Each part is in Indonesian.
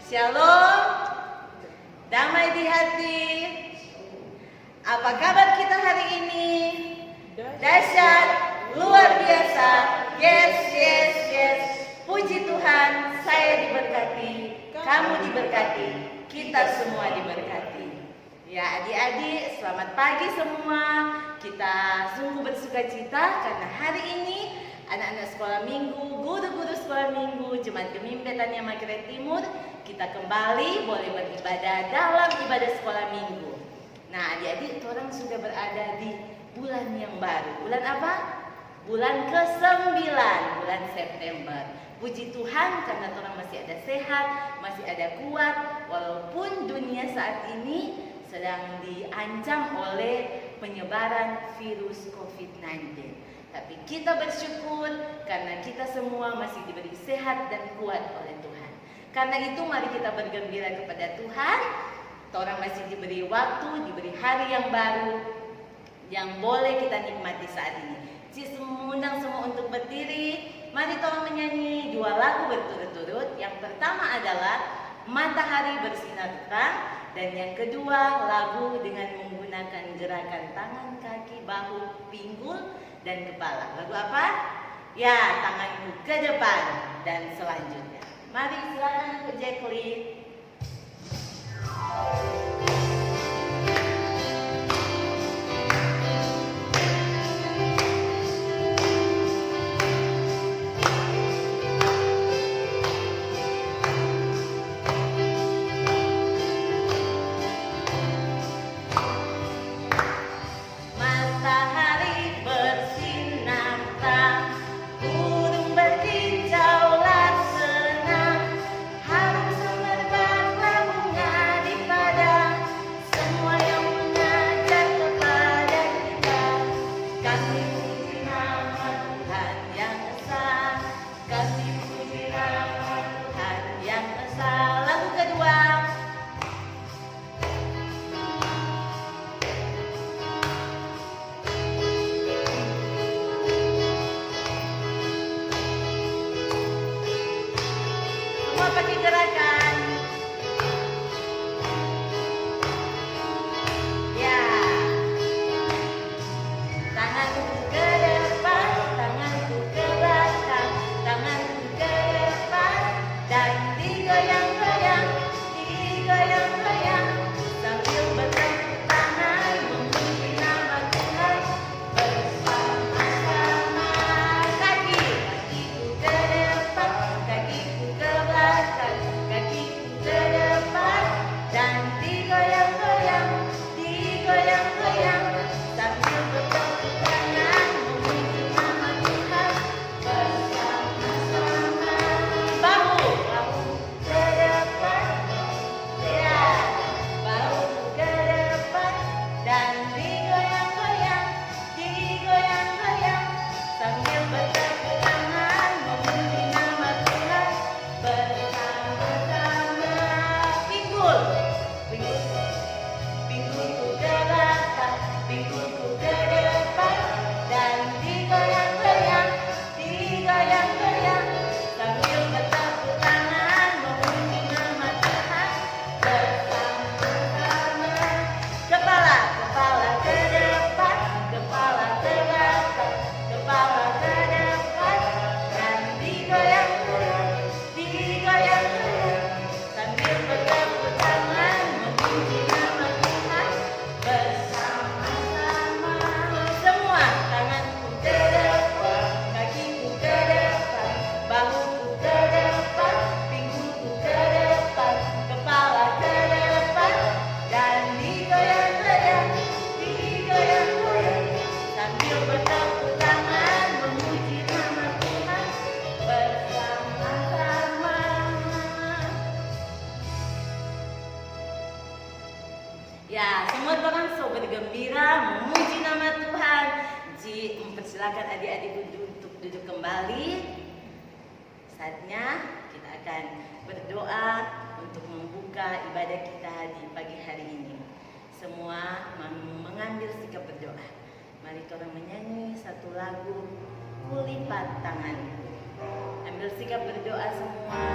Shalom, damai di hati. Apa kabar kita hari ini? Dahsyat, luar biasa. Yes, yes, yes. Puji Tuhan, saya diberkati, kamu diberkati, kita semua diberkati. Ya adik-adik, selamat pagi semua. Kita sungguh bersuka cita karena hari ini anak-anak sekolah minggu, guru-guru sekolah minggu, Jemaat Gemimbetannya Makirai Timur, kita kembali boleh beribadah dalam ibadah sekolah minggu. Nah adik-adik, orang sudah berada di bulan yang baru. Bulan apa? Bulan ke-9, bulan September. Puji Tuhan karena orang masih ada sehat, masih ada kuat, walaupun dunia saat ini sedang diancam oleh penyebaran virus COVID-19. Tapi kita bersyukur karena kita semua masih diberi sehat dan kuat oleh Tuhan. Karena itu mari kita bergembira kepada Tuhan. Orang masih diberi waktu, diberi hari yang baru yang boleh kita nikmati saat ini. Saya mengundang semua untuk berdiri. Mari tolong menyanyi 2 lagu berturut-turut. Yang pertama adalah Matahari Bersinar Terang, dan yang kedua lagu dengan menggunakan gerakan tangan, kaki, bahu, pinggul, dan kepala. Lagu apa? Ya, tanganku ke depan dan selanjutnya. Mari silakan untuk Jacqueline. Burung berkicaulah senang, harum semerbak Ya, semua orang so bergembira memuji nama Tuhan. Ji, mempersilakan adik-adik untuk duduk kembali. Saatnya kita akan berdoa untuk membuka ibadah kita di pagi hari ini. Semua mengambil sikap berdoa. Mari kita menyanyi satu lagu, Kulipat Tanganku. Ambil sikap berdoa semua.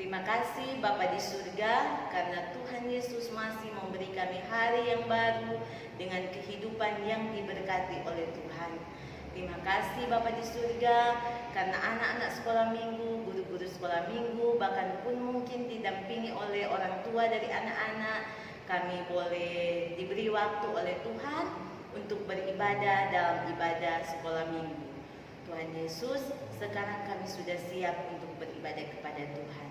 Terima kasih Bapa di surga, karena Tuhan Yesus masih memberi kami hari yang baru dengan kehidupan yang diberkati oleh Tuhan. Terima kasih Bapa di surga, karena anak-anak sekolah minggu, guru-guru sekolah minggu, bahkan pun mungkin didampingi oleh orang tua dari anak-anak, kami boleh diberi waktu oleh Tuhan untuk beribadah dalam ibadah sekolah minggu. Tuhan Yesus, sekarang kami sudah siap untuk beribadah kepada Tuhan.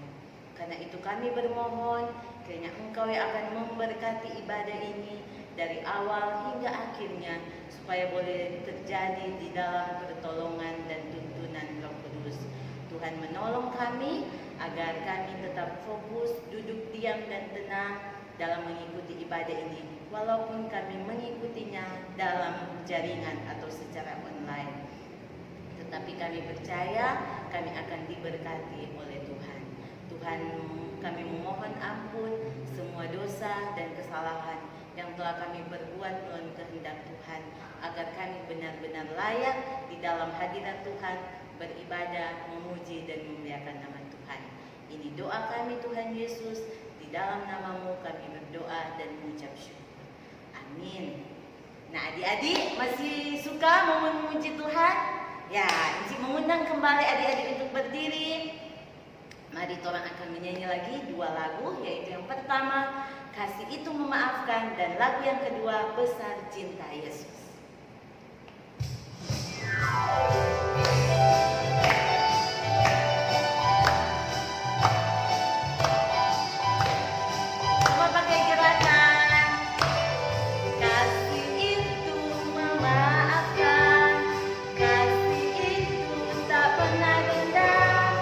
Karena itu kami bermohon, kiranya Engkau yang akan memberkati ibadah ini dari awal hingga akhirnya, supaya boleh terjadi di dalam pertolongan dan tuntunan Roh Kudus. Tuhan menolong kami agar kami tetap fokus, duduk diam dan tenang dalam mengikuti ibadah ini, walaupun kami mengikutinya dalam jaringan atau secara online. Tetapi kami percaya kami akan diberkati oleh Tuhan. Tuhan, kami memohon ampun semua dosa dan kesalahan yang telah kami berbuat melawan kehendak Tuhan, agar kami benar-benar layak di dalam hadirat Tuhan, beribadah, memuji dan memuliakan nama Tuhan. Ini doa kami Tuhan Yesus, di dalam nama-Mu kami berdoa dan mengucap syukur. Amin. Nah, adik-adik masih suka memuji Tuhan? Ya, Encik mengundang kembali adik-adik untuk berdiri. Mari orang akan menyanyi lagi dua lagu, yaitu yang pertama, Kasih Itu Memaafkan, dan lagu yang kedua, Besar Cinta Yesus. Semua pakai gerakan. Kasih itu memaafkan, kasih itu tak pernah dendam,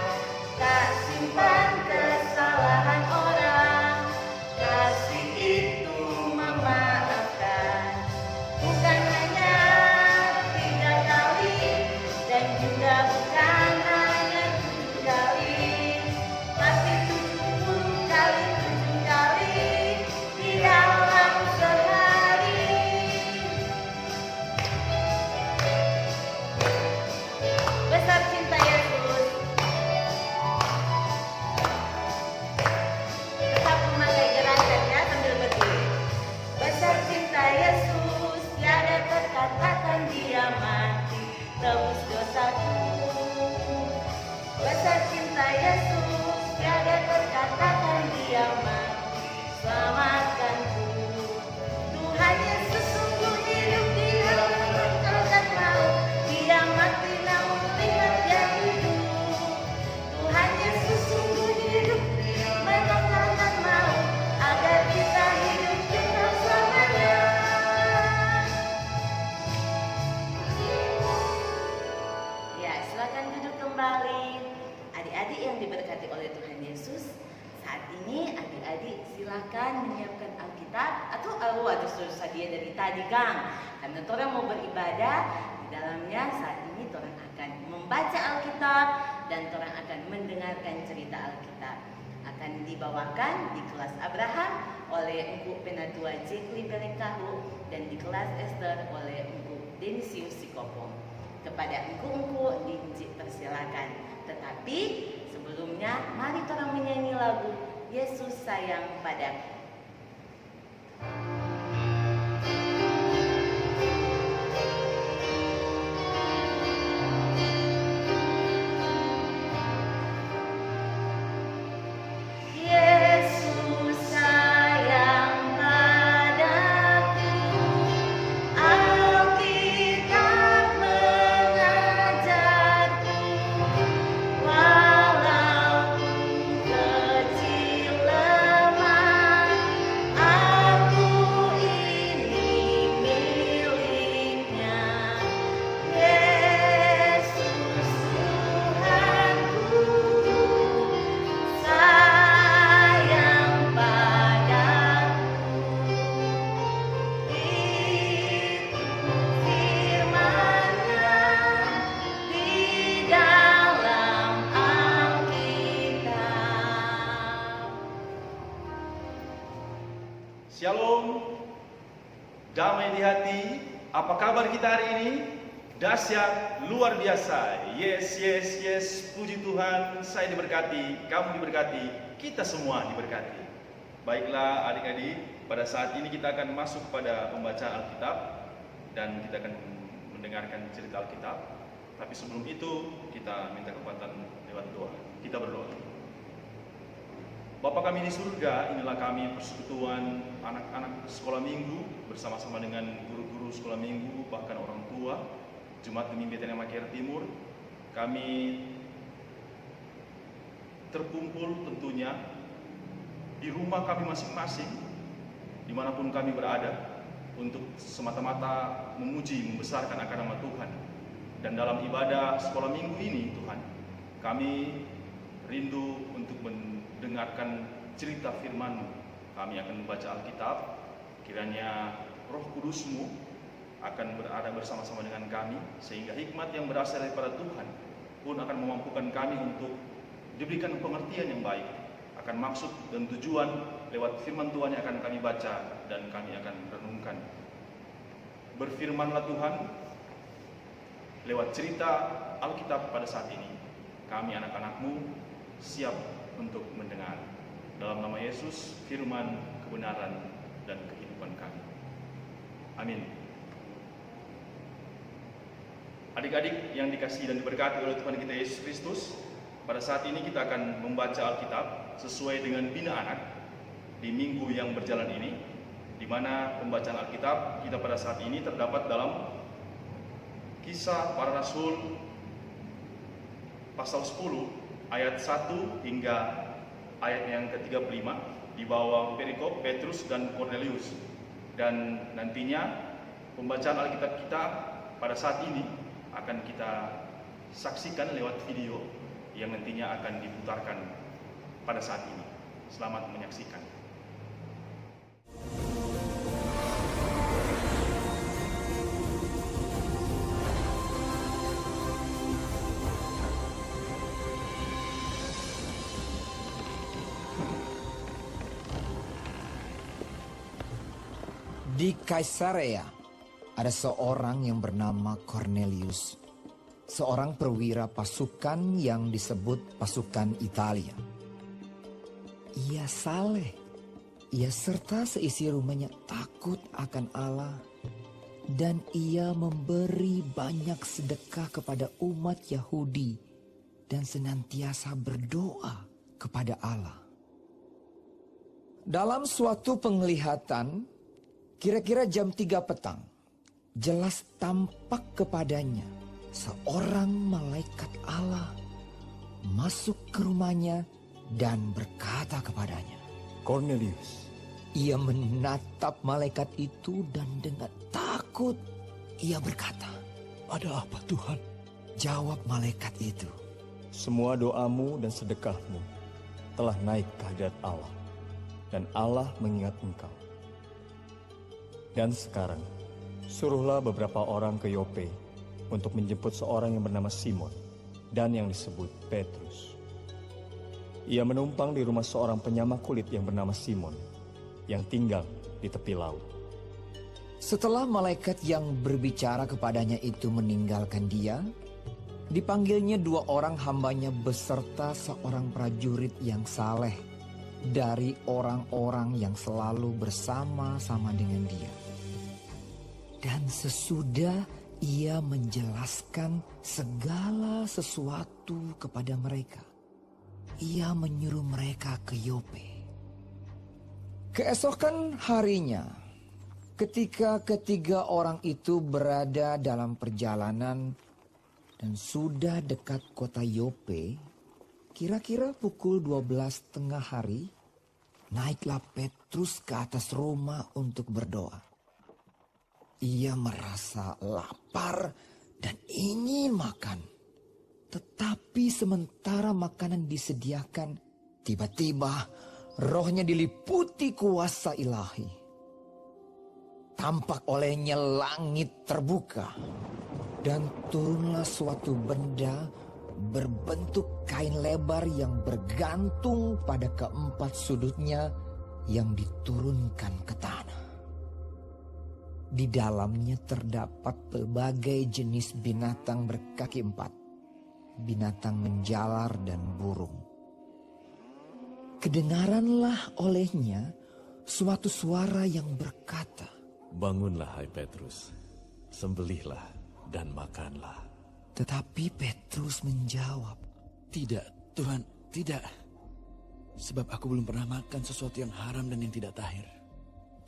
tak simpan kesalahan orang. Kasih itu memaafkan, bukan hanya 3 kali, dan juga bukan hanya 7 kali, tapi 70 kali 7 kali di dalam sehari. Besar cinta Yesus. Tetap memakai gerakan ya sambil berdiri. Besar cinta Yesus, tiada terkatakan Dia mati, tebus dosaku. Besar cinta Yesus, tiada terkatakan Dia mati, selamatkanku. Tuhan Yesus sungguh hidup, Dia menanggalkan maut, Dia mati namun lihat Dia hidup. Tuhan Yesus sungguh hidup, menanggalkan maut, agar kita hidup kekal selamanya. Ya, silakan duduk kembali. Adik-adik yang diberkati oleh Tuhan Yesus, saat ini adik adik-adik silahkan menyiapkan Alkitab atau sudah sadia dari tadi Kang. Karena orang mau beribadah, di dalamnya saat ini orang akan membaca Alkitab dan orang akan mendengarkan cerita Alkitab. Akan dibawakan di kelas Abraham oleh Engku Penatua Jekli Belengkahu dan di kelas Esther oleh Engku Denisius Sikopong. Kepada engku-engku dipersilakan. Tetapi sebelumnya mari orang menyanyi lagu Yesus Sayang Padaku. Shalom, damai di hati. Apa kabar kita hari ini? Dahsyat, luar biasa. Yes, yes, yes. Puji Tuhan, saya diberkati, kamu diberkati, kita semua diberkati. Baiklah adik-adik, pada saat ini kita akan masuk pada pembacaan Alkitab dan kita akan mendengarkan cerita Alkitab. Tapi sebelum itu, kita minta kekuatan lewat doa. Kita berdoa. Bapa kami di surga, inilah kami persekutuan anak-anak sekolah minggu bersama-sama dengan guru-guru sekolah minggu, bahkan orang tua, Jemaat Pemimpinan Maker Timur. Kami terkumpul tentunya di rumah kami masing-masing, dimanapun kami berada, untuk semata-mata memuji, membesarkan akan nama Tuhan. Dan dalam ibadah sekolah minggu ini, Tuhan, kami rindu untuk mendengarkan cerita firman-Mu. Kami akan membaca Alkitab, kiranya Roh Kudus-Mu akan berada bersama-sama dengan kami, sehingga hikmat yang berasal daripada Tuhan pun akan memampukan kami untuk diberikan pengertian yang baik akan maksud dan tujuan lewat firman Tuhan yang akan kami baca dan kami akan renungkan. Berfirmanlah Tuhan lewat cerita Alkitab pada saat ini. Kami anak-anak-Mu siap untuk mendengar. Dalam nama Yesus, firman, kebenaran, dan kehidupan kami. Amin. Adik-adik yang dikasihi dan diberkati oleh Tuhan kita Yesus Kristus, pada saat ini kita akan membaca Alkitab sesuai dengan Bina Anak di minggu yang berjalan ini, di mana pembacaan Alkitab kita pada saat ini terdapat dalam Kisah Para Rasul pasal 10 ayat 1 hingga ayat yang ke-35 di bawah perikop Petrus dan Cornelius. Dan nantinya pembacaan Alkitab kita pada saat ini akan kita saksikan lewat video yang nantinya akan diputarkan pada saat ini. Selamat menyaksikan. Di Kaisarea ada seorang yang bernama Cornelius, seorang perwira pasukan yang disebut pasukan Italia. Ia saleh, ia serta seisi rumahnya takut akan Allah, dan ia memberi banyak sedekah kepada umat Yahudi dan senantiasa berdoa kepada Allah. Dalam suatu penglihatan, kira-kira jam 3 petang, jelas tampak kepadanya seorang malaikat Allah masuk ke rumahnya dan berkata kepadanya, Cornelius. Ia menatap malaikat itu dan dengan takut ia berkata, Ada apa Tuhan? Jawab malaikat itu, Semua doamu dan sedekahmu telah naik ke hadirat Allah. dan Allah mengingat engkau. Dan sekarang, suruhlah beberapa orang ke Yope untuk menjemput seorang yang bernama Simon dan yang disebut Petrus. Ia menumpang di rumah seorang penyamak kulit yang bernama Simon, yang tinggal di tepi laut. Setelah malaikat yang berbicara kepadanya itu meninggalkan dia, dipanggilnya 2 orang hambanya beserta seorang prajurit yang saleh dari orang-orang yang selalu bersama-sama dengan dia. Dan sesudah ia menjelaskan segala sesuatu kepada mereka, ia menyuruh mereka ke Yope. Keesokan harinya, ketika ketiga orang itu berada dalam perjalanan dan sudah dekat kota Yope, kira-kira pukul 12 tengah hari, naiklah Petrus ke atas rumah untuk berdoa. Ia merasa lapar dan ingin makan. Tetapi sementara makanan disediakan, tiba-tiba rohnya diliputi kuasa ilahi. Tampak olehnya langit terbuka, dan turunlah suatu benda berbentuk kain lebar yang bergantung pada keempat sudutnya yang diturunkan ke tanah. Di dalamnya terdapat berbagai jenis binatang berkaki 4, binatang menjalar dan burung. Kedengaranlah olehnya suatu suara yang berkata, "Bangunlah, hai Petrus, sembelihlah dan makanlah." Tetapi Petrus menjawab, Tidak, Tuhan, tidak. Sebab aku belum pernah makan sesuatu yang haram dan yang tidak tahir.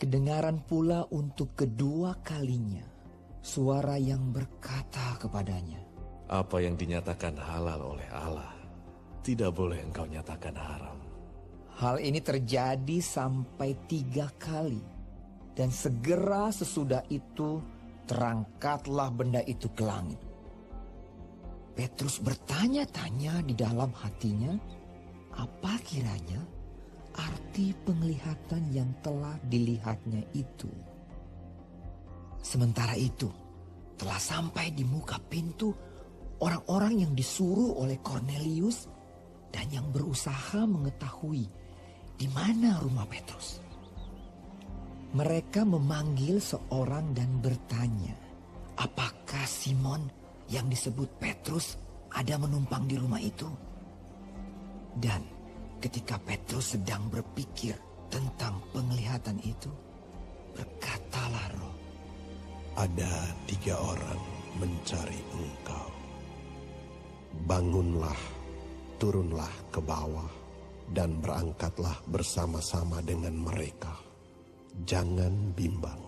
kedengaran pula untuk kedua kalinya suara yang berkata kepadanya, Apa yang dinyatakan halal oleh Allah, tidak boleh engkau nyatakan haram. Hal ini terjadi sampai 3 kali. Dan segera sesudah itu terangkatlah benda itu ke langit. Petrus bertanya-tanya di dalam hatinya, apa kiranya arti penglihatan yang telah dilihatnya itu. Sementara itu, telah sampai di muka pintu orang-orang yang disuruh oleh Kornelius dan yang berusaha mengetahui di mana rumah Petrus. Mereka memanggil seorang dan bertanya, apakah Simon yang disebut Petrus ada menumpang di rumah itu? Dan ketika Petrus sedang berpikir tentang penglihatan itu, berkatalah Roh, ada 3 orang mencari engkau. Bangunlah, turunlah ke bawah, dan berangkatlah bersama-sama dengan mereka. Jangan bimbang,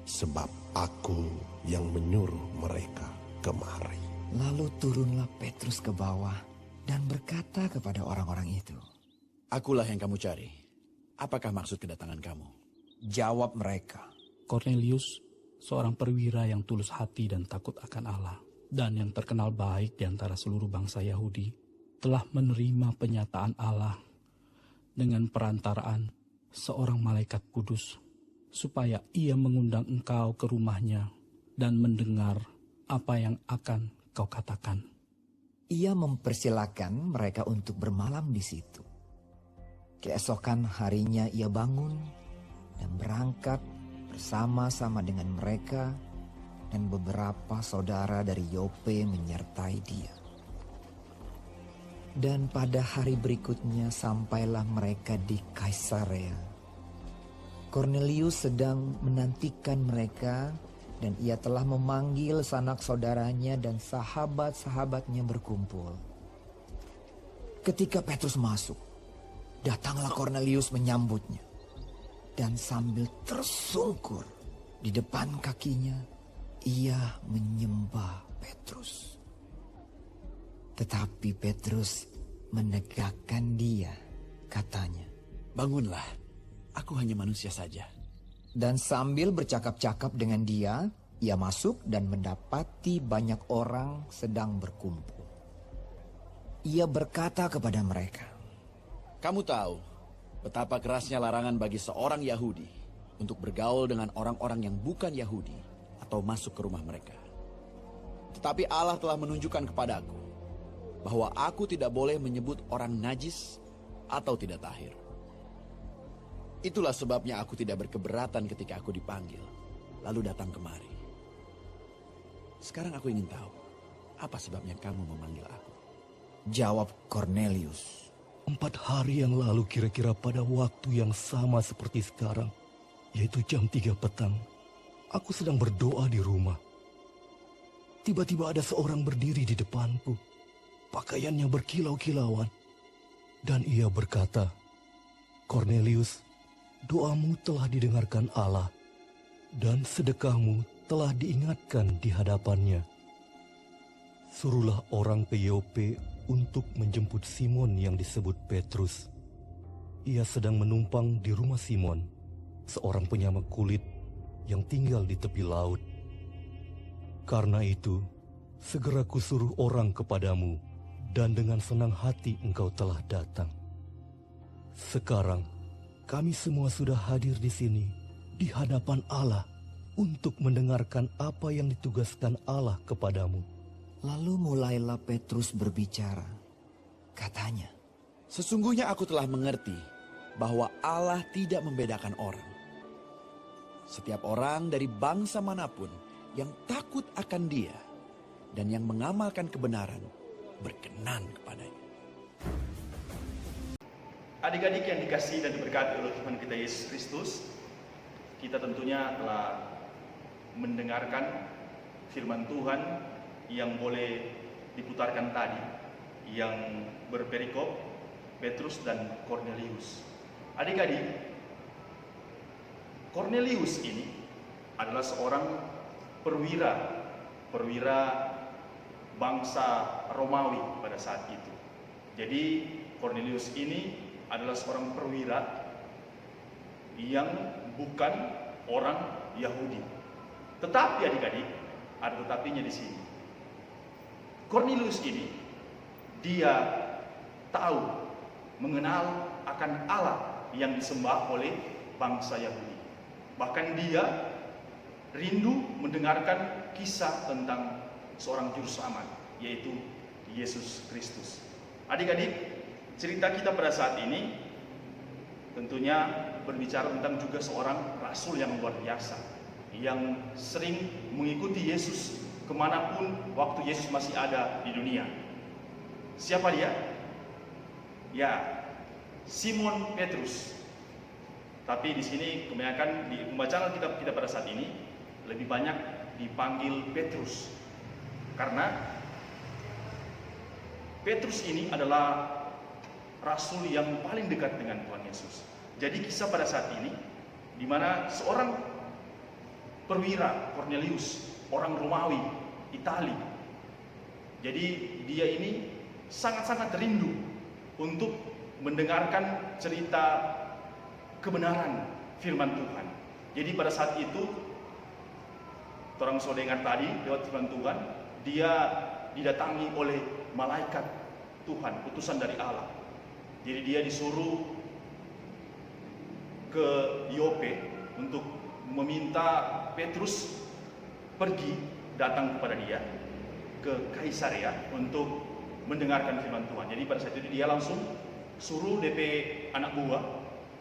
sebab aku yang menyuruh mereka kemari. Lalu turunlah Petrus ke bawah dan berkata kepada orang-orang itu, Akulah yang kamu cari. Apakah maksud kedatangan kamu? jawab mereka, Kornelius, seorang perwira yang tulus hati dan takut akan Allah, dan yang terkenal baik di antara seluruh bangsa Yahudi, telah menerima penyataan Allah dengan perantaraan seorang malaikat kudus, supaya ia mengundang engkau ke rumahnya dan mendengar apa yang akan kau katakan. Ia mempersilakan mereka untuk bermalam di situ. Keesokan harinya ia bangun dan berangkat bersama-sama dengan mereka, dan beberapa saudara dari Yope menyertai dia. Dan pada hari berikutnya sampailah mereka di Kaisarea. Kornelius sedang menantikan mereka, dan ia telah memanggil sanak saudaranya dan sahabat-sahabatnya berkumpul. Ketika Petrus masuk, datanglah Kornelius menyambutnya. Dan sambil tersungkur di depan kakinya, ia menyembah Petrus. Tetapi Petrus menegakkan dia, katanya, Bangunlah, aku hanya manusia saja. Dan sambil bercakap-cakap dengan dia, ia masuk dan mendapati banyak orang sedang berkumpul. Ia berkata kepada mereka, Kamu tahu betapa kerasnya larangan bagi seorang Yahudi untuk bergaul dengan orang-orang yang bukan Yahudi atau masuk ke rumah mereka. Tetapi Allah telah menunjukkan kepadaku bahwa aku tidak boleh menyebut orang najis atau tidak tahir. Itulah sebabnya aku tidak berkeberatan ketika aku dipanggil, lalu datang kemari. Sekarang aku ingin tahu, apa sebabnya kamu memanggil aku? Jawab Cornelius. 4 hari yang lalu kira-kira pada waktu yang sama seperti sekarang, yaitu jam 3 petang, aku sedang berdoa di rumah. Tiba-tiba ada seorang berdiri di depanku, pakaiannya berkilau-kilauan, dan ia berkata, "Cornelius, doamu telah didengarkan Allah, dan sedekahmu telah diingatkan di hadapannya. Suruhlah orang ke Yope untuk menjemput Simon yang disebut Petrus. Ia sedang menumpang di rumah Simon, seorang penyamak kulit yang tinggal di tepi laut. Karena itu, segera kusuruh orang kepadamu, dan dengan senang hati engkau telah datang. Sekarang, kami semua sudah hadir di sini, di hadapan Allah, untuk mendengarkan apa yang ditugaskan Allah kepadamu." Lalu mulailah Petrus berbicara. Katanya, Sesungguhnya aku telah mengerti bahwa Allah tidak membedakan orang. Setiap orang dari bangsa manapun yang takut akan Dia dan yang mengamalkan kebenaran berkenan kepadanya. Adik-adik yang dikasihi dan diberkati oleh Tuhan kita Yesus Kristus, kita tentunya telah mendengarkan firman Tuhan yang boleh diputarkan tadi, yang berperikop Petrus dan Cornelius. Adik-adik, Cornelius ini adalah seorang perwira bangsa Romawi pada saat itu. Jadi Cornelius ini adalah seorang perwira yang bukan orang Yahudi. Tetapi adik-adik, ada tetapinya di sini. Cornelius ini, dia tahu, mengenal akan Allah yang disembah oleh bangsa Yahudi. Bahkan dia rindu mendengarkan kisah tentang seorang juru selamat, yaitu Yesus Kristus. Adik-adik, cerita kita pada saat ini tentunya berbicara tentang juga seorang rasul yang luar biasa, yang sering mengikuti Yesus kemanapun waktu Yesus masih ada di dunia. Siapa dia? Ya, Simon Petrus. Tapi di sini kebanyakan di pembacaan Alkitab kita pada saat ini lebih banyak dipanggil Petrus, karena Petrus ini adalah rasul yang paling dekat dengan Tuhan Yesus. Jadi kisah pada saat ini, di mana seorang perwira Cornelius, orang Romawi, Itali. Jadi dia ini sangat-sangat rindu untuk mendengarkan cerita kebenaran firman Tuhan. Jadi pada saat itu, orang sudah dengar tadi lewat firman Tuhan, dia didatangi oleh malaikat Tuhan, utusan dari Allah. Jadi dia disuruh ke Yope untuk meminta Petrus pergi datang kepada dia ke Kaisarea untuk mendengarkan firman Tuhan. Jadi pada saat itu dia langsung suruh DP anak buah,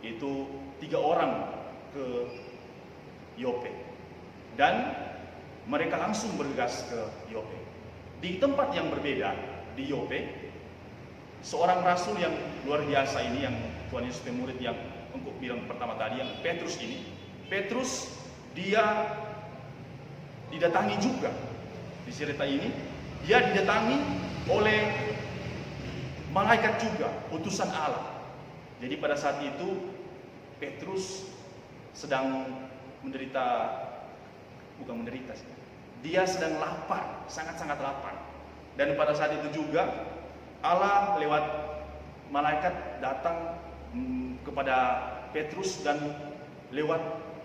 yaitu 3 orang ke Yope, dan mereka langsung bergegas ke Yope. Di tempat yang berbeda di Yope, seorang rasul yang luar biasa ini, yang Tuhan Yesus murid yang engkau bilang pertama tadi, yang Petrus ini, Petrus dia didatangi juga. Di cerita ini dia didatangi oleh malaikat juga, utusan Allah. Jadi pada saat itu Petrus sedang menderita, bukan menderita sih, dia sedang lapar, sangat-sangat lapar. Dan pada saat itu juga Allah lewat malaikat datang kepada Petrus, dan lewat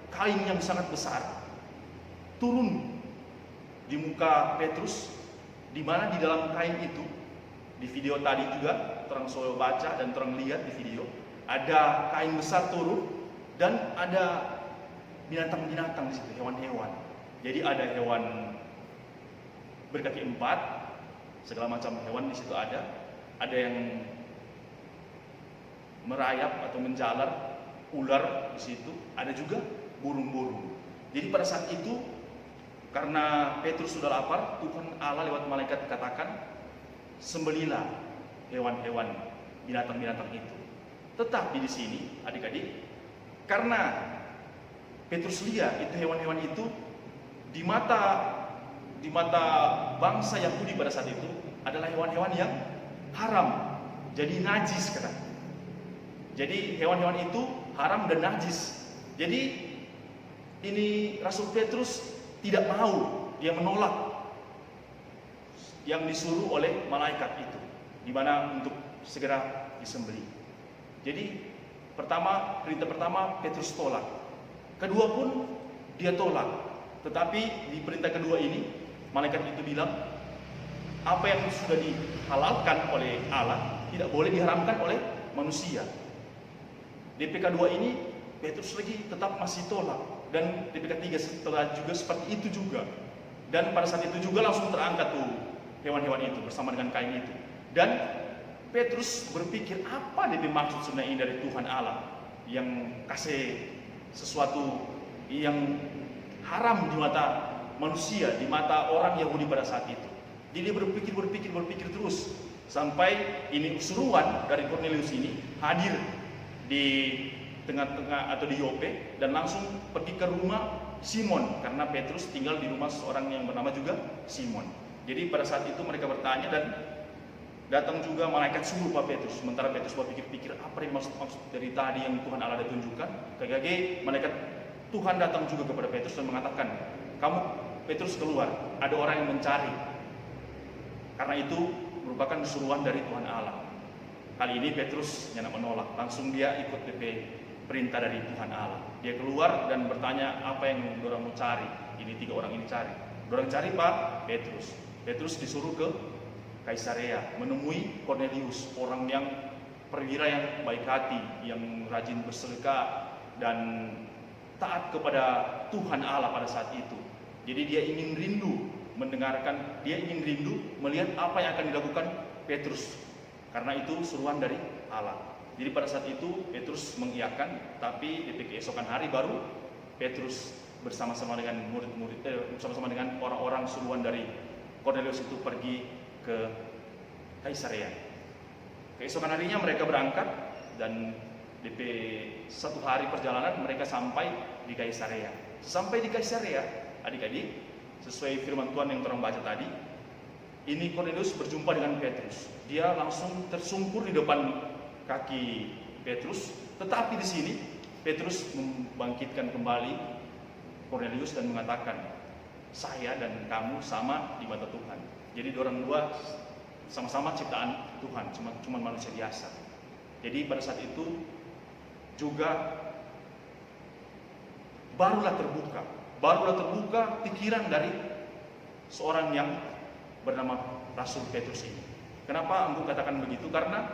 kain yang sangat besar turun di muka Petrus, di mana di dalam kain itu, di video tadi juga orang selalu baca dan orang lihat di video, ada kain besar turun, dan ada binatang-binatang di situ, hewan-hewan. Jadi ada hewan berkaki 4, segala macam hewan di situ ada yang merayap atau menjalar, ular di situ, ada juga burung-burung. Jadi pada saat itu, karena Petrus sudah lapar, Tuhan Allah lewat malaikat katakan, sembelilah hewan-hewan, binatang-binatang itu. Tetapi di sini, adik-adik, karena Petrus lihat itu hewan-hewan itu di mata bangsa Yahudi pada saat itu adalah hewan-hewan yang haram, jadi najis kata. Jadi hewan-hewan itu haram dan najis. Jadi ini Rasul Petrus tidak mau, dia menolak yang disuruh oleh malaikat itu, di mana untuk segera disembelih. Jadi perintah pertama Petrus tolak, kedua pun dia tolak. Tetapi di perintah kedua ini malaikat itu bilang, apa yang sudah dihalalkan oleh Allah tidak boleh diharamkan oleh manusia. DPK 2 ini Petrus lagi tetap masih tolak, dan DPK 3 setelah juga seperti itu juga. Dan pada saat itu juga langsung terangkat tuh hewan-hewan itu bersama dengan kain itu. Dan Petrus berpikir, apa DP maksud sebenarnya ini dari Tuhan Allah yang kasih sesuatu yang haram di mata manusia, di mata orang Yahudi pada saat itu. Jadi dia berpikir terus sampai ini seruan dari Cornelius ini hadir di tengah-tengah atau di Yope, dan langsung pergi ke rumah Simon, karena Petrus tinggal di rumah seorang yang bernama juga Simon. Jadi pada saat itu mereka bertanya, dan datang juga malaikat suruh Pak Petrus. Sementara Petrus berpikir-pikir, apa yang maksud dari tadi yang Tuhan Allah ada tunjukkan. KGG malaikat Tuhan datang juga kepada Petrus dan mengatakan, kamu Petrus keluar, ada orang yang mencari. Karena itu merupakan suruhan dari Tuhan Allah. Kali ini Petrus yang menolak, langsung dia ikut DP perintah dari Tuhan Allah. Dia keluar dan bertanya apa yang dorang mau cari. Ini 3 orang ini cari. Dorang cari Pak Petrus. Petrus disuruh ke Kaisarea menemui Cornelius, orang yang perwira yang baik hati, yang rajin bersedekah dan taat kepada Tuhan Allah pada saat itu. Jadi dia ingin rindu mendengarkan, dia ingin rindu melihat apa yang akan dilakukan Petrus, karena itu suruhan dari Allah. Jadi pada saat itu Petrus mengiyakan, tapi di keesokan hari baru Petrus bersama-sama dengan bersama-sama dengan orang-orang suruhan dari Cornelius itu pergi ke Kaisarea. Keesokan harinya mereka berangkat, dan DP 1 hari perjalanan mereka sampai di Kaisarea. Sampai di Kaisarea, adik-adik, sesuai firman Tuhan yang terang baca tadi, ini Cornelius berjumpa dengan Petrus. Dia langsung tersungkur di depan kaki Petrus. Tetapi di sini Petrus membangkitkan kembali Cornelius dan mengatakan, saya dan kamu sama di mata Tuhan. Jadi orang dua sama-sama ciptaan Tuhan, cuma manusia biasa. Jadi pada saat itu juga barulah terbuka pikiran dari seorang yang bernama Rasul Petrus ini. Kenapa aku katakan begitu? Karena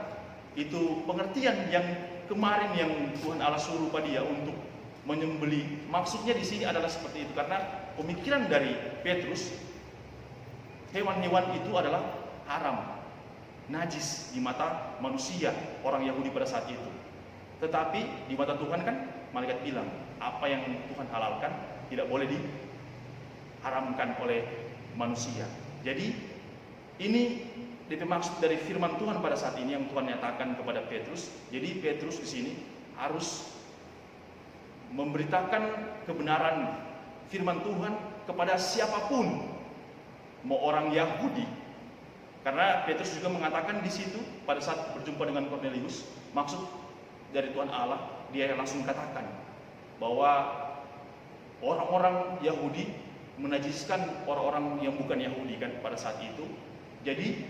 itu pengertian yang kemarin yang Tuhan Allah suruh pada dia untuk menyembelih. Maksudnya di sini adalah seperti itu, karena pemikiran dari Petrus, hewan-hewan itu adalah haram, najis di mata manusia, orang Yahudi pada saat itu. Tetapi di mata Tuhan kan, malaikat bilang, apa yang Tuhan halalkan tidak boleh diharamkan oleh manusia. Jadi ini maksud dari firman Tuhan pada saat ini yang Tuhan nyatakan kepada Petrus. Jadi Petrus di sini harus memberitakan kebenaran firman Tuhan kepada siapapun, mau orang Yahudi. Karena Petrus juga mengatakan di situ pada saat berjumpa dengan Cornelius, maksud dari Tuhan Allah, dia langsung katakan bahwa orang-orang Yahudi menajiskan orang-orang yang bukan Yahudi kan pada saat itu. Jadi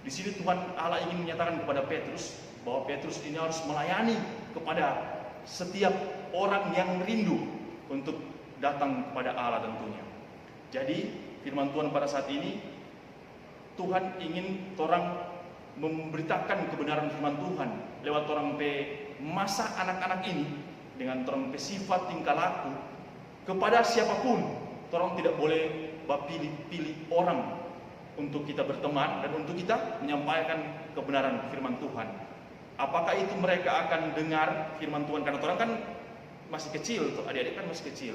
di sini Tuhan Allah ingin menyatakan kepada Petrus bahwa Petrus ini harus melayani kepada setiap orang yang rindu untuk datang kepada Allah tentunya. Jadi firman Tuhan pada saat ini, Tuhan ingin orang memberitakan kebenaran firman Tuhan lewat orang masa anak-anak ini dengan torang sifat tingkah laku kepada siapapun, torang tidak boleh pilih-pilih orang untuk kita berteman dan untuk kita menyampaikan kebenaran firman Tuhan. Apakah itu mereka akan dengar firman Tuhan? Karena orang kan masih kecil, adik-adik kan masih kecil.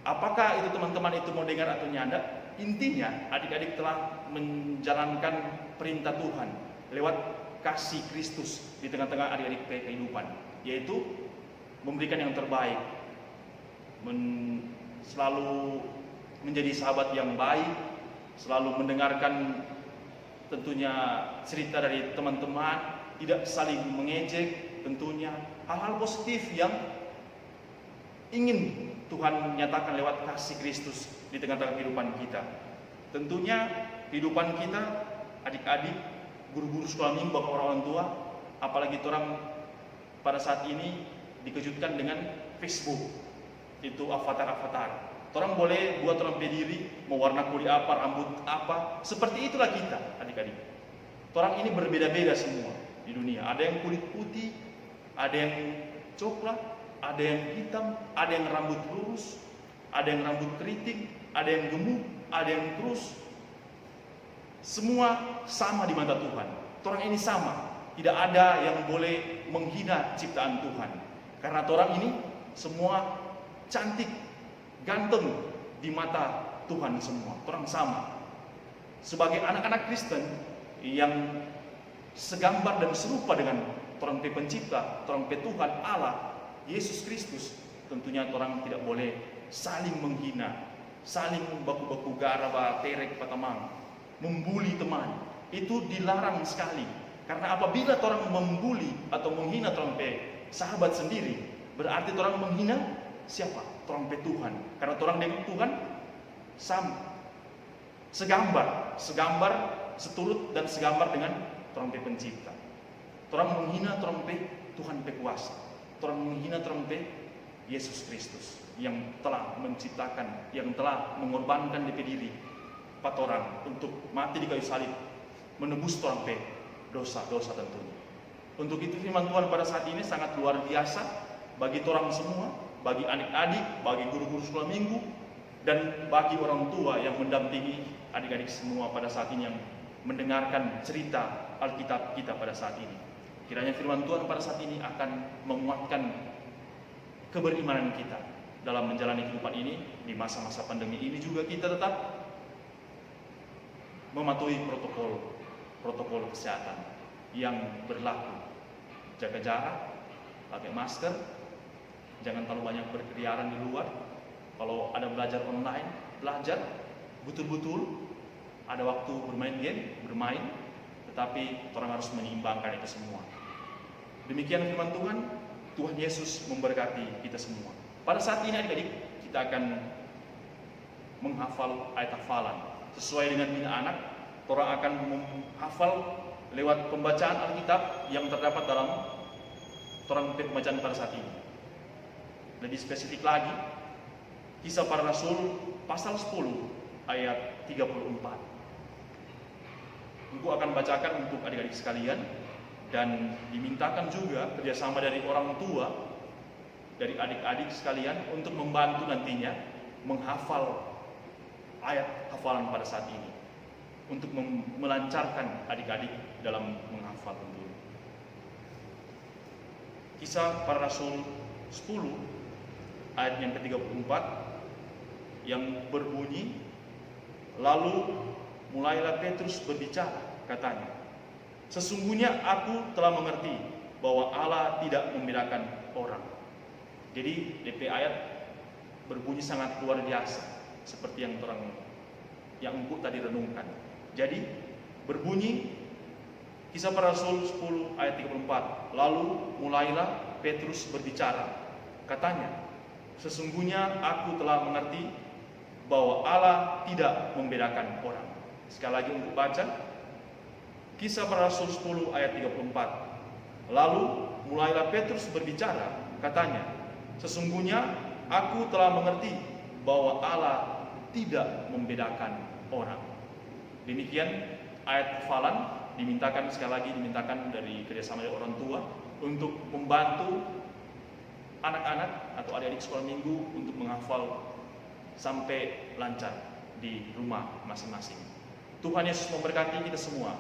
Apakah itu teman-teman itu mau dengar atau nyanda? Intinya adik-adik telah menjalankan perintah Tuhan lewat kasih Kristus di tengah-tengah adik-adik kehidupan, yaitu memberikan yang terbaik, selalu menjadi sahabat yang baik, selalu mendengarkan tentunya cerita dari teman-teman, tidak saling mengejek, tentunya hal-hal positif yang ingin Tuhan nyatakan lewat kasih Kristus di tengah-tengah kehidupan kita. Tentunya kehidupan kita, adik-adik, guru-guru sekolah minggu, bapak orang tua, apalagi orang pada saat ini dikejutkan dengan Facebook, itu avatar-avatar. Orang boleh buat orang berdiri, mau warna kulit apa, rambut apa, seperti itulah kita, adik-adik. Orang ini berbeda-beda semua di dunia. Ada yang kulit putih, ada yang coklat, ada yang hitam, ada yang rambut lurus, ada yang rambut keriting, ada yang gemuk, ada yang terus. Semua sama di mata Tuhan. Orang ini sama. Tidak ada yang boleh menghina ciptaan Tuhan. Karena orang ini semua cantik, ganteng di mata Tuhan semua. Orang sama. Sebagai anak-anak Kristen yang segambar dan serupa dengan orang pencipta, orang Tuhan Allah, Yesus Kristus, tentunya orang tidak boleh saling menghina, saling baku-baku garaba, terek, patamang, membuli teman. Itu dilarang sekali. Karena apabila orang membuli atau menghina orang sahabat sendiri, berarti orang menghina siapa? Orang Tuhan. Karena orang dengan Tuhan sama, segambar, seturut dan segambar dengan orang pencipta. Orang menghina orang Tuhan kuasa. Orang menghina orang Yesus Kristus yang telah menciptakan, yang telah mengorbankan diri orang untuk mati di kayu salib, menebus orang dosa-dosa tentunya. Untuk itu firman Tuhan pada saat ini sangat luar biasa bagi orang semua, bagi adik-adik, bagi guru-guru sekolah minggu, dan bagi orang tua yang mendampingi adik-adik semua pada saat ini yang mendengarkan cerita Alkitab kita pada saat ini. Kiranya firman Tuhan pada saat ini akan menguatkan keberimanan kita dalam menjalani kehidupan ini. Di masa-masa pandemi ini juga kita tetap mematuhi protokol kesehatan yang berlaku. Jaga jarak, pakai masker, jangan terlalu banyak berkeliaran di luar. Kalau ada belajar online, belajar betul-betul ada waktu bermain, tetapi orang harus menyeimbangkan itu semua. Demikian firman Tuhan. Tuhan Yesus memberkati kita semua. Pada saat ini adik-adik, kita akan menghafal ayat hafalan sesuai dengan bina anak. Orang akan menghafal lewat pembacaan Alkitab yang terdapat dalam Torang pembacaan pada saat ini. Lebih spesifik lagi, Kisah Para Rasul pasal 10 ayat 34. Aku akan bacakan untuk adik-adik sekalian, dan dimintakan juga kerjasama dari orang tua, dari adik-adik sekalian untuk membantu nantinya menghafal ayat hafalan pada saat ini, untuk melancarkan adik-adik dalam menghafal tentunya. Kisah Para Rasul 10 ayat yang ke-34 yang berbunyi, lalu mulailah Petrus berbicara, katanya, sesungguhnya aku telah mengerti bahwa Allah tidak membedakan orang. Jadi DP ayat berbunyi sangat luar biasa, seperti yang Engku tadi renungkan. Jadi berbunyi Kisah Para Rasul 10 ayat 34, lalu mulailah Petrus berbicara, katanya, sesungguhnya aku telah mengerti bahwa Allah tidak membedakan orang. Sekali lagi untuk baca Kisah Para Rasul 10 ayat 34. Lalu mulailah Petrus berbicara, katanya, sesungguhnya aku telah mengerti bahwa Allah tidak membedakan orang. Demikian ayat hafalan dimintakan, sekali lagi dimintakan dari kerjasama dari orang tua untuk membantu anak-anak atau adik-adik sekolah minggu untuk menghafal sampai lancar di rumah masing-masing. Tuhan Yesus memberkati kita semua.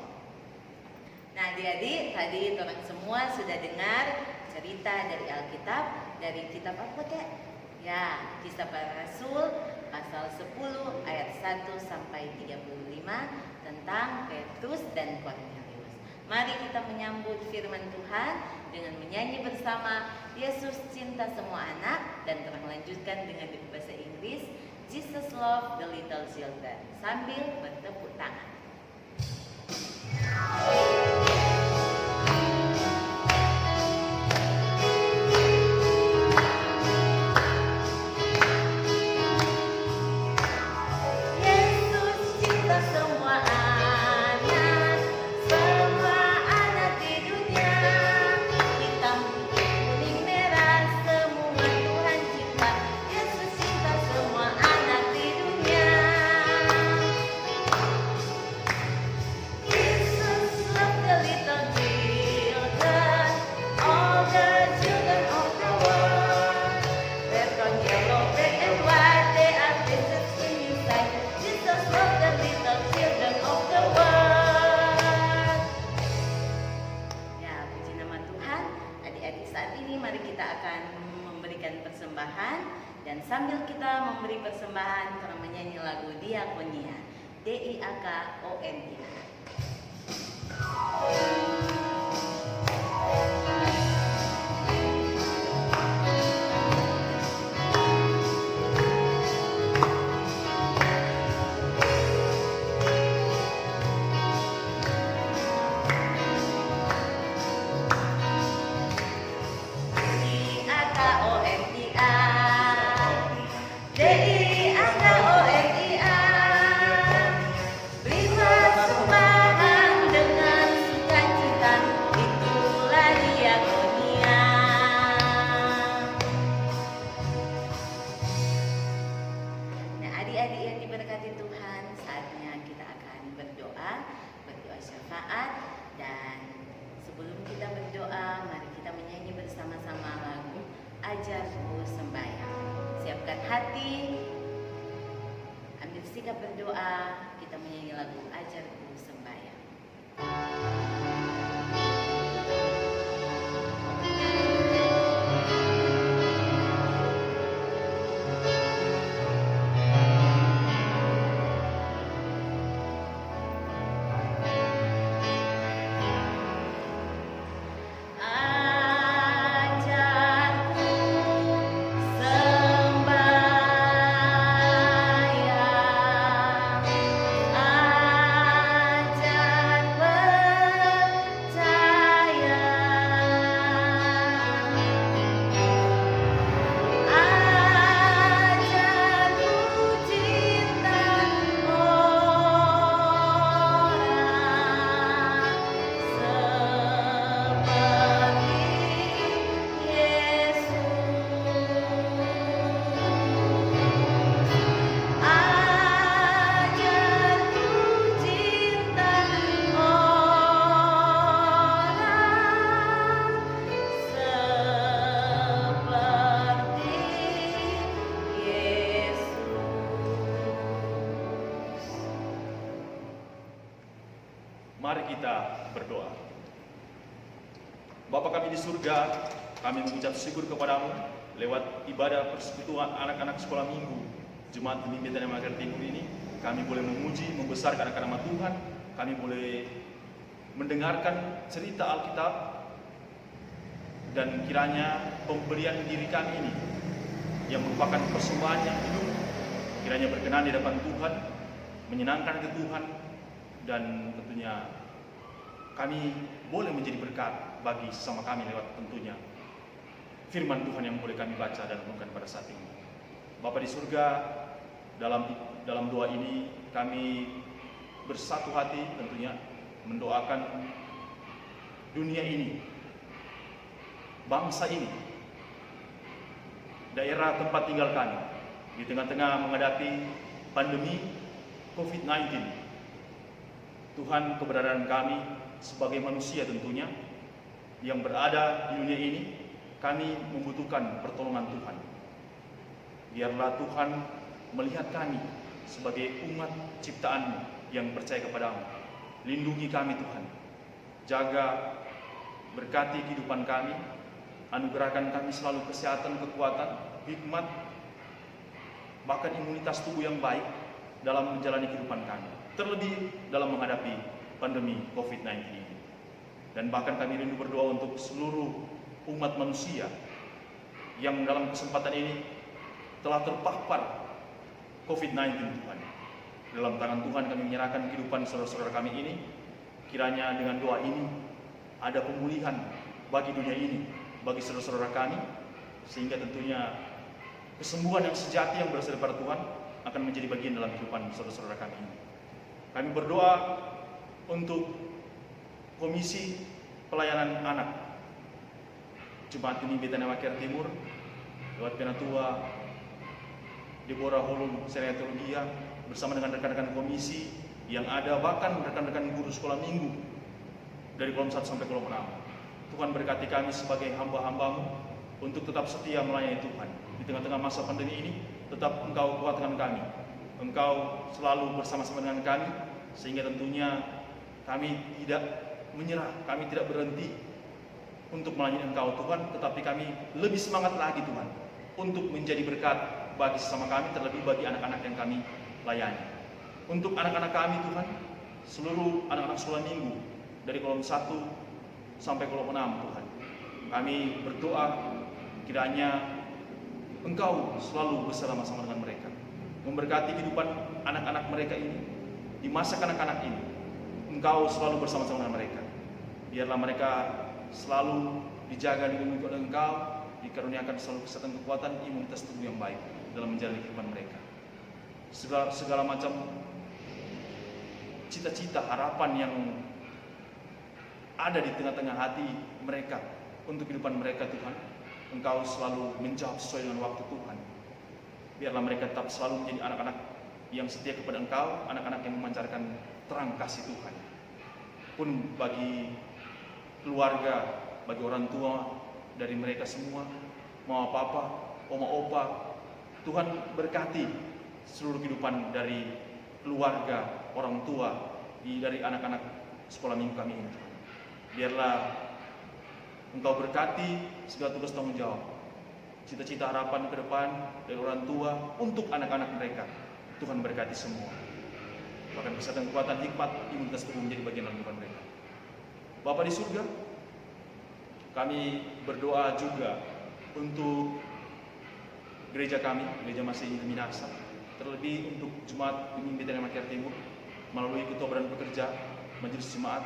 Nah adik-adik, tadi orang semua sudah dengar cerita dari Alkitab, dari kitab apa Kak? Ya, Kisah Para Rasul pasal 10 ayat 1 sampai 35 tentang Petrus dan Kornelius. Mari kita menyambut firman Tuhan dengan menyanyi bersama Yesus cinta semua anak, dan terang lanjutkan dengan bahasa Inggris Jesus love the little children sambil bertepuk tangan. Dan sambil kita memberi persembahan, kita menyanyi lagu Diakonia, DIAKONIA. Ajarku sembahyang. Siapkan hati, ambil sikap berdoa, kita menyanyi lagu Ajarku sembahyang. Mari kita berdoa. Bapa kami di surga, kami mengucap syukur kepadamu lewat ibadah persekutuan anak-anak sekolah minggu Jemaat Pemimpinan Magar Timur ini. Kami boleh memuji, membesarkan akan nama Tuhan. Kami boleh mendengarkan cerita Alkitab, dan kiranya pemberian diri kami ini yang merupakan persembahan yang hidup, kiranya berkenan di hadapan Tuhan, menyenangkan hati Tuhan, dan tentunya kami boleh menjadi berkat bagi sesama kami lewat tentunya firman Tuhan yang boleh kami baca dan renungkan pada saat ini. Bapa di surga, dalam doa ini kami bersatu hati tentunya mendoakan dunia ini, bangsa ini, daerah tempat tinggal kami di tengah-tengah menghadapi pandemi COVID-19. Tuhan, keberadaan kami sebagai manusia tentunya yang berada di dunia ini, kami membutuhkan pertolongan Tuhan. Biarlah Tuhan melihat kami sebagai umat ciptaan-Mu yang percaya kepadamu. Lindungi kami Tuhan. Jaga, berkati kehidupan kami. Anugerahkan kami selalu kesehatan, kekuatan, hikmat, bahkan imunitas tubuh yang baik dalam menjalani kehidupan kami. Terlebih dalam menghadapi pandemi COVID-19 ini. Dan bahkan kami rindu berdoa untuk seluruh umat manusia yang dalam kesempatan ini telah terpapar COVID-19 Tuhan. Dalam tangan Tuhan kami menyerahkan kehidupan saudara-saudara kami ini. Kiranya dengan doa ini ada pemulihan bagi dunia ini, bagi saudara-saudara kami, sehingga tentunya kesembuhan yang sejati yang berasal dari Tuhan akan menjadi bagian dalam kehidupan saudara-saudara kami ini. Kami berdoa untuk Komisi Pelayanan Anak Jemaat Benih Betania Makiar Timur, lewat Penatua Deborah Holum Senatologia bersama dengan rekan-rekan komisi yang ada, bahkan rekan-rekan guru sekolah minggu dari kolom 1 sampai kolom 6. Tuhan berkati kami sebagai hamba-hamba-Mu untuk tetap setia melayani Tuhan. Di tengah-tengah masa pandemi ini, tetap Engkau kuatkan kami. Engkau selalu bersama-sama dengan kami, sehingga tentunya kami tidak menyerah, kami tidak berhenti untuk melayani Engkau Tuhan, tetapi kami lebih semangat lagi Tuhan untuk menjadi berkat bagi sesama kami, terlebih bagi anak-anak yang kami layani. Untuk anak-anak kami Tuhan, seluruh anak-anak sekolah minggu dari kolom 1 sampai kolom 6 Tuhan, kami berdoa kiranya Engkau selalu bersama-sama dengan mereka, memberkati kehidupan anak-anak mereka ini di masa kanak-kanak ini. Engkau selalu bersama-sama dengan mereka. Biarlah mereka selalu dijaga di lindungi oleh Engkau, dikaruniakan selalu kesehatan, kekuatan, imunitas tubuh yang baik dalam menjalani kehidupan mereka. Segala macam cita-cita, harapan yang ada di tengah-tengah hati mereka untuk kehidupan mereka Tuhan, Engkau selalu menjawab sesuai dengan waktu Tuhan. Biarlah mereka tetap selalu menjadi anak-anak yang setia kepada Engkau, anak-anak yang memancarkan terang kasih Tuhan. Pun bagi keluarga, bagi orang tua dari mereka semua, mama papa, oma opa, Tuhan berkati seluruh kehidupan dari keluarga, orang tua, dari anak-anak sekolah minggu kami ini. Biarlah Engkau berkati segala tugas tanggung jawab, cita-cita harapan ke depan dari orang tua untuk anak-anak mereka. Tuhan berkati semua. Bahkan kesehatan, kekuatan, hikmat, imunitas tubuh menjadi bagian dalam kehidupan mereka. Bapa di surga, kami berdoa juga untuk gereja kami, Gereja Masih Minaksa, terlebih untuk Jemaat Benih Betania Makiar Timur, melalui Ketua Badan Pekerja, Majelis Jemaat,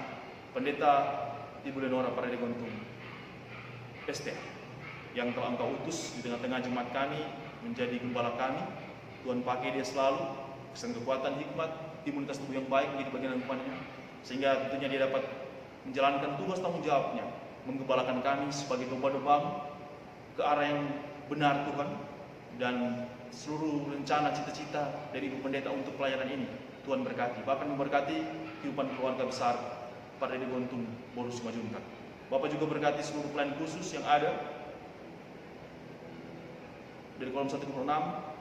Pendeta Ibu Lenora Parade Gontung, ST, yang telah Engkau utus di tengah-tengah jemaat kami menjadi gembala kami. Tuhan pakai dia selalu, kesan kekuatan, hikmat, imunitas tubuh yang baik menjadi bagian kehidupannya, sehingga tentunya dia dapat menjalankan tugas tanggung jawabnya, menggembalakan kami sebagai domba-domba ke arah yang benar Tuhan, dan seluruh rencana cita-cita dari Ibu Pendeta untuk pelayanan ini Tuhan berkati, bahkan memberkati kehidupan keluarga besar Parade Gontung Borus Majuntak. Bapak juga berkati seluruh pelayan khusus yang ada dari kolom 1 ke 6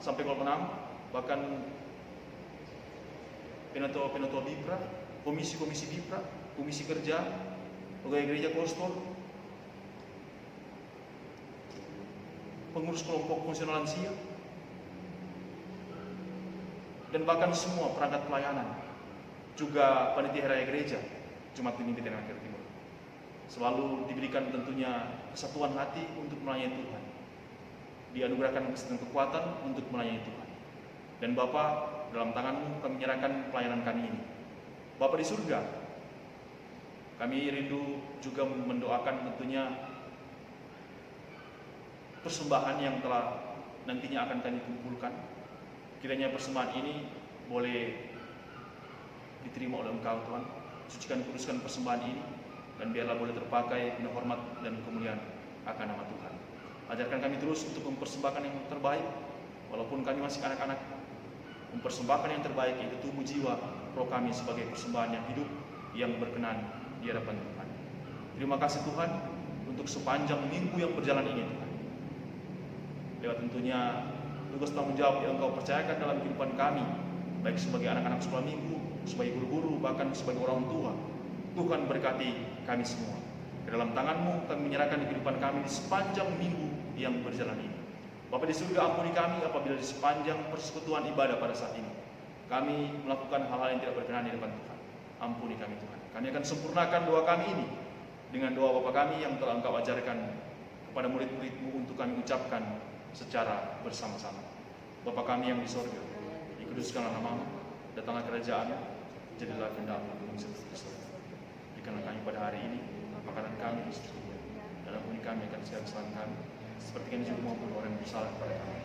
sampai kolom 6, bahkan Penatua Bipra, komisi-komisi Bipra, komisi kerja, pegawai gereja kostor, pengurus kelompok fungsional lansia, dan bahkan semua perangkat pelayanan, juga panitia raya gereja Jemaat Benih Betania Makiar Timur, selalu diberikan tentunya kesatuan hati untuk melayani Tuhan, dianugerahkan kesehatan, kekuatan untuk melayani Tuhan. Dan Bapa, dalam tangan-Mu kami menyerahkan pelayanan kami ini. Bapa di surga, kami rindu juga mendoakan tentunya persembahan yang telah nantinya akan kami kumpulkan. Kiranya persembahan ini boleh diterima oleh Engkau Tuhan. Sucikan, kuduskan persembahan ini, dan biarlah boleh terpakai guna hormat dan kemuliaan akan nama Tuhan. Ajarkan kami terus untuk mempersembahkan yang terbaik, walaupun kami masih anak-anak, mempersembahkan yang terbaik, yaitu tubuh, jiwa, roh kami sebagai persembahan yang hidup, yang berkenan di hadapan Tuhan. Terima kasih Tuhan, untuk sepanjang minggu yang berjalan ini Tuhan. Lewat tentunya tugas tanggung jawab yang Engkau percayakan dalam kehidupan kami, baik sebagai anak-anak sekolah minggu, sebagai guru-guru, bahkan sebagai orang tua. Tuhan berkati kami semua. Ke dalam tangan-Mu kami menyerahkan kehidupan kami di sepanjang minggu yang berjalan ini. Bapa di surga, ampuni kami apabila di sepanjang persekutuan ibadah pada saat ini kami melakukan hal-hal yang tidak berkenan di depan Tuhan. Ampuni kami Tuhan. Kami akan sempurnakan doa kami ini dengan doa Bapa kami yang telah Engkau ajarkan kepada murid-murid-Mu untuk kami ucapkan secara bersama-sama. Bapa kami yang di sorga, dikuduskanlah nama-Mu, datanglah kerajaan-Mu, jadilah kehendak-Mu di bumi seperti di surga. Berikanlah kami pada hari ini makanan kami di sedunia, dan ampuni kami akan segala kesalahan kami, seperti kami juga maupun orang yang bersalah kepada kami.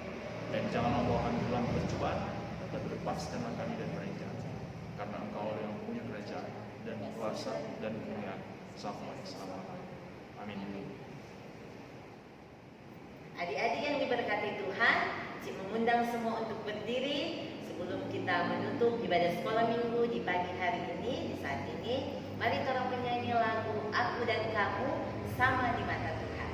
Dan janganlah membawa kami ke dalam pencobaan, tetapi lepaskanlah kami dari orang yang jahat. Karena Engkau yang punya kerajaan dan kuasa dan kemuliaan sampai selama-lamanya. Amin. Adik-adik yang diberkati Tuhan, Cik mengundang semua untuk berdiri sebelum kita menutup ibadah sekolah minggu di pagi hari ini. Di saat ini, mari tolong penyanyi lagu Aku dan Kamu Sama di Mata Tuhan.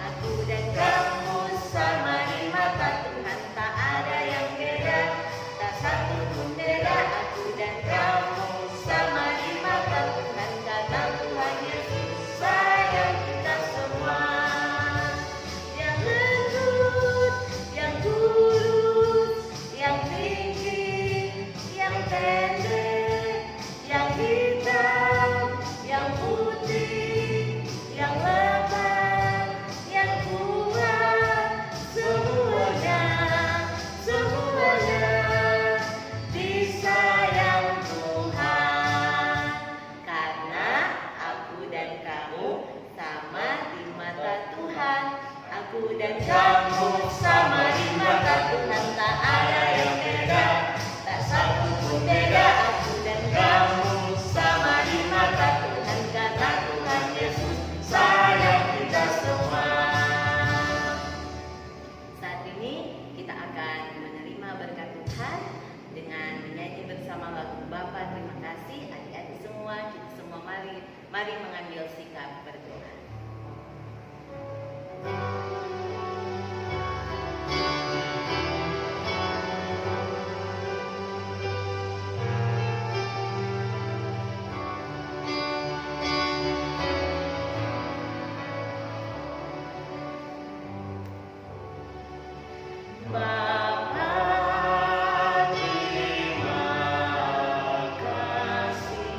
Aku dan kamu sama di mata Tuhan, tak ada yang beda, tak satu pun beda. Aku dan kamu sama di mata Tuhan, karena Tuhan Yesus sayang kita semua. Yang lembut, yang tulus, yang tinggi, yang pendek, yang hitam, yang putih, yang lebar, yang kuat, semuanya, semuanya disayang Tuhan. Karena aku dan kamu sama di mata Tuhan. Aku dan kamu sama di mata Tuhan, tak ada yang beda, tak satu pun beda. Aku dan kamu sama di mata Tuhan, karena Tuhan Yesus sayang kita semua. Saat ini kita akan menerima berkat Tuhan dengan menyanyi bersama lagu Bapa Terima Kasih. Adik-adik semua, kita semua mari mengambil sikap berdoa. Bapa terima kasih.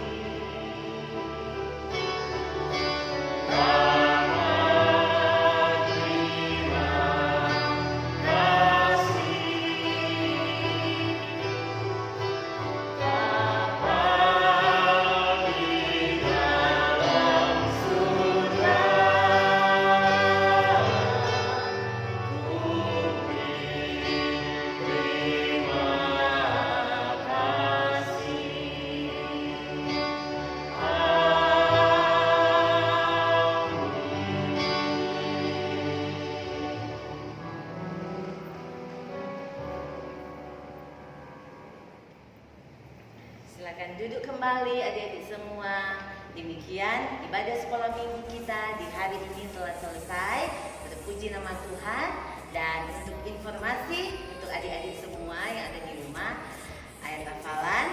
Silakan duduk kembali adik-adik semua. Demikian ibadah sekolah minggu kita di hari ini telah selesai. Terpuji nama Tuhan. Dan untuk informasi untuk adik-adik semua yang ada di rumah, ayat hafalan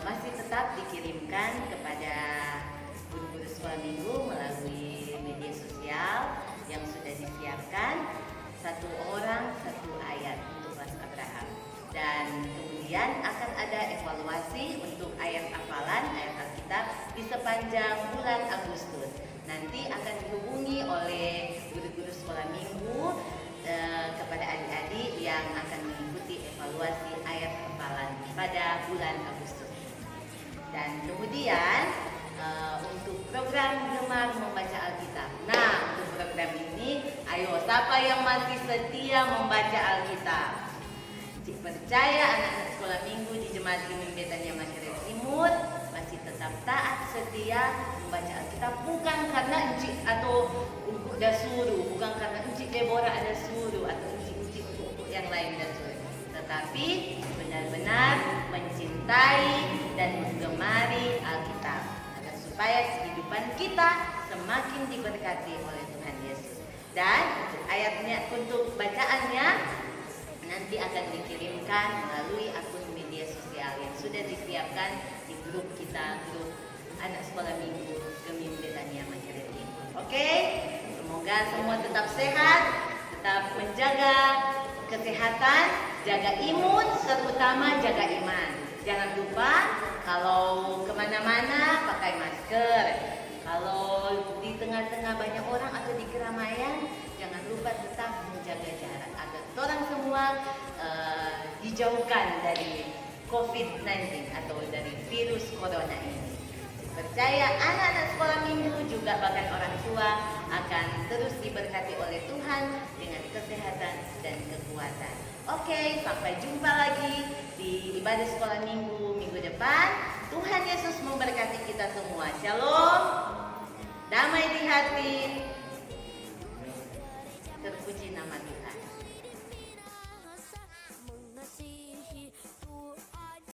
masih tetap dikirimkan kepada guru-guru sekolah minggu melalui media sosial yang sudah disiapkan. Satu orang satu ayat untuk kelas Abraham. Dan kemudian akan ada evaluasi untuk ayat hafalan, ayat Alkitab di sepanjang bulan Agustus. Nanti akan dihubungi oleh guru-guru sekolah minggu kepada adik-adik yang akan mengikuti evaluasi ayat hafalan pada bulan Agustus. Dan kemudian untuk program Gemar Membaca Alkitab. Nah, untuk program ini, ayo siapa yang masih setia membaca Alkitab? Cik percaya anak-anak sekolah minggu di Jemaat Rimim Betania Masyarakat Timur masih tetap taat setia membaca Alkitab, bukan karena Encik atau Udah suruh, bukan karena Encik Deborah ada suruh atau Encik yang lain dan sebagainya, tetapi benar-benar mencintai dan menggemari Alkitab agar supaya kehidupan kita semakin diberkati oleh Tuhan Yesus. Dan ayatnya untuk bacaannya nanti akan dikirimkan melalui akun media sosial yang sudah disiapkan di grup kita, grup anak sekolah minggu Gemim Betania Makereti. Oke, semoga semua tetap sehat, tetap menjaga kesehatan, jaga imun, terutama jaga iman. Jangan lupa kalau kemana-mana pakai masker. Kalau di tengah-tengah banyak orang atau di keramaian, jangan lupa tetap menjaga jarak agar orang semua dijauhkan dari COVID-19 atau dari virus corona ini. Percaya anak-anak sekolah minggu juga bahkan orang tua akan terus diberkati oleh Tuhan dengan kesehatan dan kekuatan. Oke, sampai jumpa lagi di ibadah sekolah minggu depan. Tuhan Yesus memberkati kita semua. Shalom, damai di hati,